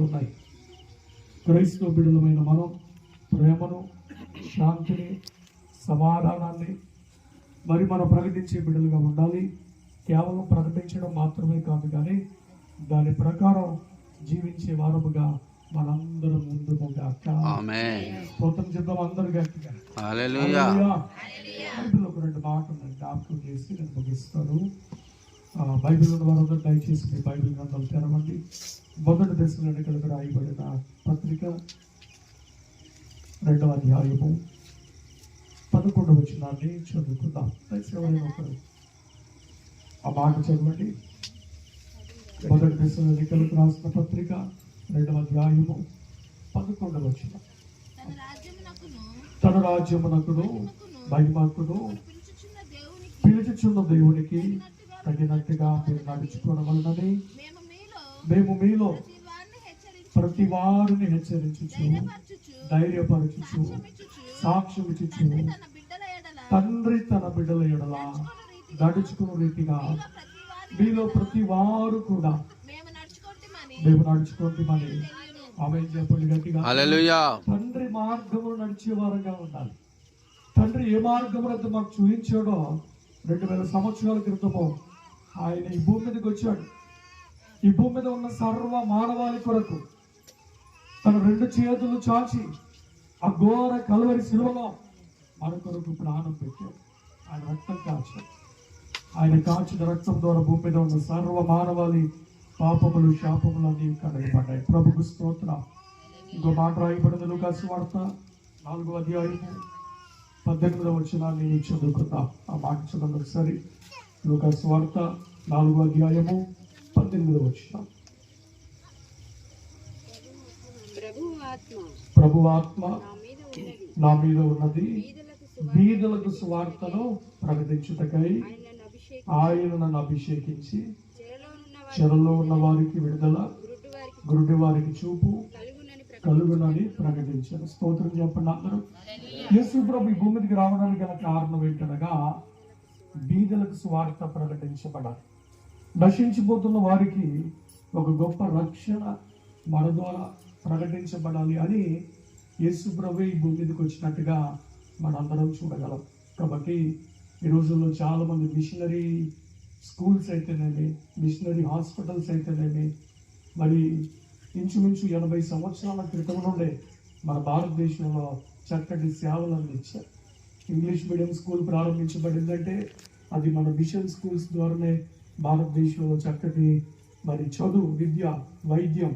ఉన్నాయి. క్రైస్తవ బిడ్డలమైన మనం ప్రేమను, శాంతిని, సమాధానాన్ని మనం ప్రకటించే బిడ్డలుగా ఉండాలి. కేవలం ప్రకటించడం మాత్రమే కాదు, కానీ దాని ప్రకారం జీవించే వారముగా మనందరం ముందుకు స్తోత్రం చెప్దాం. అందరు గట్టిగా హల్లెలూయా. బైబిల్ ఒక రెండు మాటలు జ్ఞాపకం చేసి నేను ముగిస్తాను. బైబిల్ ఉన్న వారందరూ దయచేసి మీ బైబిల్ గ్రంథాలు తెరవండి. మొదటి దశలోనికి రాయబడిన పత్రిక 2వ అధ్యాయము 11వ వచనాన్ని చదువుకుందాం. ఎవరైనా ఒకరు ఆ మాట చదవండి. మొదటి దశలోనికి రాసిన పత్రిక 2వ అధ్యాయము 11వ వచనం. తన రాజ్యమునకును మహిమకును పిలుచుచున్న దేవునికి తగినట్టుగా మీరు నడుచుకోవలనని మేము మీలో ప్రతి వారిని హెచ్చరించుచు, ధైర్యపరచుచు, సాక్ష్యం ఇచ్చుచు, తండ్రి తన బిడ్డల ఎడల నడుచుకున్న రీతిగా మీలో ప్రతి వారు కూడా మేము నడుచుకుంటామని ఆమె చెప్పండి గట్టిగా. హల్లెలూయా. తండ్రి మార్గములు నడిచే వారంగా ఉండాలి. తండ్రి ఏ మార్గములతో మాకు చూపించాడో 2000 సంవత్సరాల క్రితము ఆయన ఈ భూమి మీదకి వచ్చాడు. ఈ భూమి మీద ఉన్న సర్వ మానవాళి కొరకు తన 2 చేతులు చాచి ఆ ఘోర కల్వరి శిలువలో మన కొరకు ప్రాణం పెట్టాడు. ఆయన రక్తం కాచాడు. ఆయన కాచిన రక్తం ద్వారా భూమి మీద ఉన్న సర్వ మానవాళి పాపములు, శాపములు అన్ని కడగబడ్డాయి. ప్రభుకు స్తోత్రం. ఇంకో మాట రాయబడింది లూకాసు వార్త 4వ అధ్యాయము 18వ వచనాన్ని చదువుకుందాం. ఆ మాట చదవండి ఒకసారి. లూకాసు వార్త 4వ అధ్యాయము 18వ వచనం. ప్రభు ఆత్మ నా మీద ఉన్నది, బీదలకు సువార్తను ప్రకటించుటకై ఆయన నన్ను అభిషేకించి చెరలో ఉన్న వారికి విడుదల, గురుడి వారికి చూపు కలుగునని ప్రకటించారు. స్తోత్రం చెప్పండి అందరూ. యేసు ప్రభు ఈ భూమికి రావడానికి గల కారణం ఏంటనగా బీదలకు సువార్త ప్రకటించబడాలి. నశించిపోతున్న వారికి ఒక గొప్ప రక్షణ మన ద్వారా ప్రకటించబడాలి అని యేసు ప్రభు ఈ భూమి మీదకి వచ్చినట్టుగా మనందరం చూడగలం. కాబట్టి ఈ రోజుల్లో చాలా మంది మిషనరీ స్కూల్స్ అయితేనేమి, మిషనరీ హాస్పిటల్స్ అయితేనేమి, ఇంచుమించు 80 సంవత్సరాల క్రితం నుండే మన భారతదేశంలో చక్కటి సేవలు అందించారు. ఇంగ్లీష్ మీడియం స్కూల్ ప్రారంభించబడిందంటే అది మన మిషన్ స్కూల్స్ ద్వారానే భారతదేశంలో చక్కటి చదువు, విద్య, వైద్యం